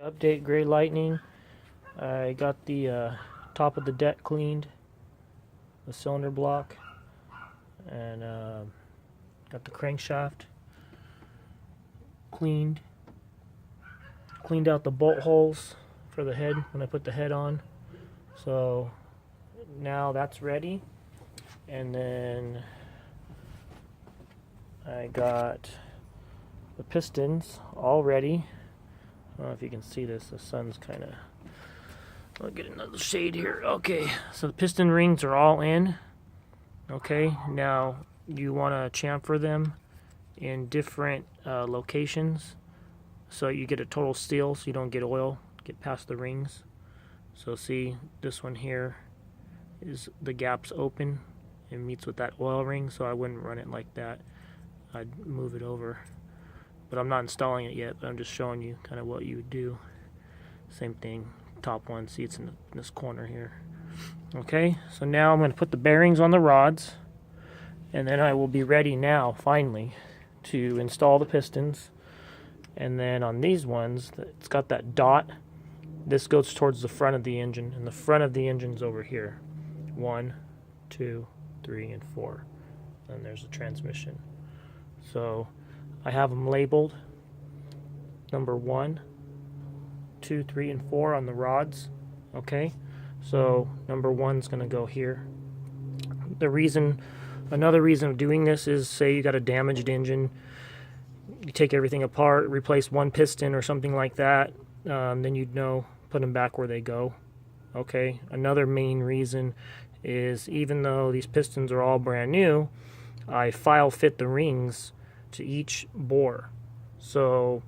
Update Gray Lightning. I got the top of the deck cleaned, the cylinder block, and got the crankshaft cleaned. Cleaned out the bolt holes for the head when I put the head on. So now that's ready. And then I got the pistons all ready. I don't know if you can see this, the sun's kind of... I'll get another shade here. Okay, so the piston rings are all in. Okay, now you want to chamfer them in different locations so you get a total seal so you don't get oil get past the rings. So see, this one here is the gap's open and meets with that oil ring, so I wouldn't run it like that. I'd move it over. But I'm not installing it yet, but I'm just showing you kind of what you would do. Same thing, top one, see it's in this corner here. Okay, so now I'm going to put the bearings on the rods, and then I will be ready now, finally, to install the pistons. And then on these ones, it's got that dot. This goes towards the front of the engine, and the front of the engine's over here. 1, 2, 3, and 4. And there's the transmission. So I have them labeled number 1, 2, 3, and 4 on the rods. Okay, so number 1's going to go here. Another reason of doing this is, say you got a damaged engine, you take everything apart, replace one piston or something like that, then you'd know, put them back where they go. Okay, another main reason is, even though these pistons are all brand new, I file fit the rings to each bore. So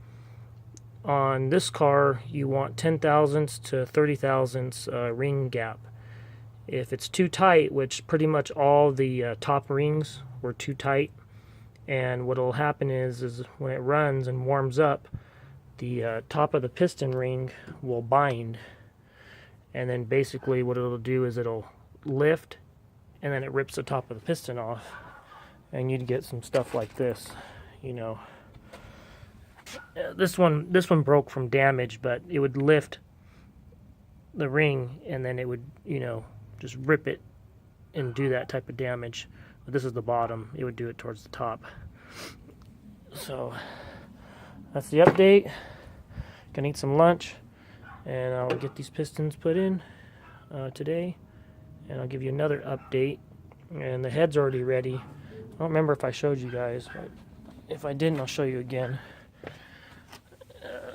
on this car you want 10 thousandths to 30 thousandths ring gap. If it's too tight, which pretty much all the top rings were too tight, and what will happen is when it runs and warms up, the top of the piston ring will bind, and then basically what it'll do is it'll lift and then it rips the top of the piston off, and you'd get some stuff like this. You know, this one broke from damage, but it would lift the ring and then it would, you know, just rip it and do that type of damage. But this is the bottom, it would do it towards the top. So that's the update. Gonna eat some lunch, and I'll get these pistons put in today, and I'll give you another update. And the head's already ready. I don't remember if I showed you guys, but if I didn't, I'll show you again.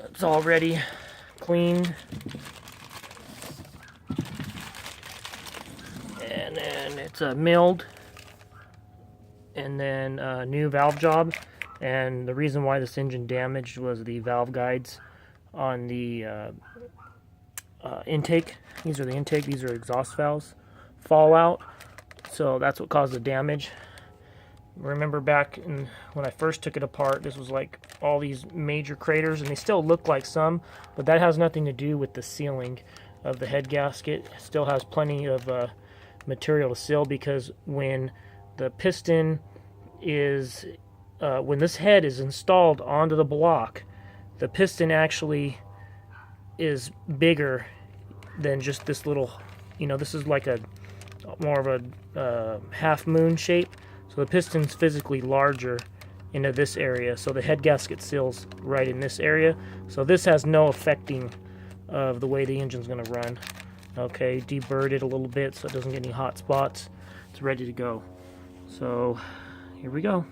It's all ready, clean, and then it's milled, and then a new valve job. And the reason why this engine damaged was the valve guides on the intake. These are the intake, these are exhaust valves, fall out. So that's what caused the damage. Remember back when I first took it apart, this was like all these major craters, and they still look like some, but that has nothing to do with the sealing of the head gasket. It still has plenty of material to seal, because when the piston is, when this head is installed onto the block, the piston actually is bigger than just this little, you know, this is like a more of a half moon shape. So the piston's physically larger into this area, so the head gasket seals right in this area. So this has no affecting of the way the engine's going to run. Okay, deburred it a little bit so it doesn't get any hot spots. It's ready to go. So here we go.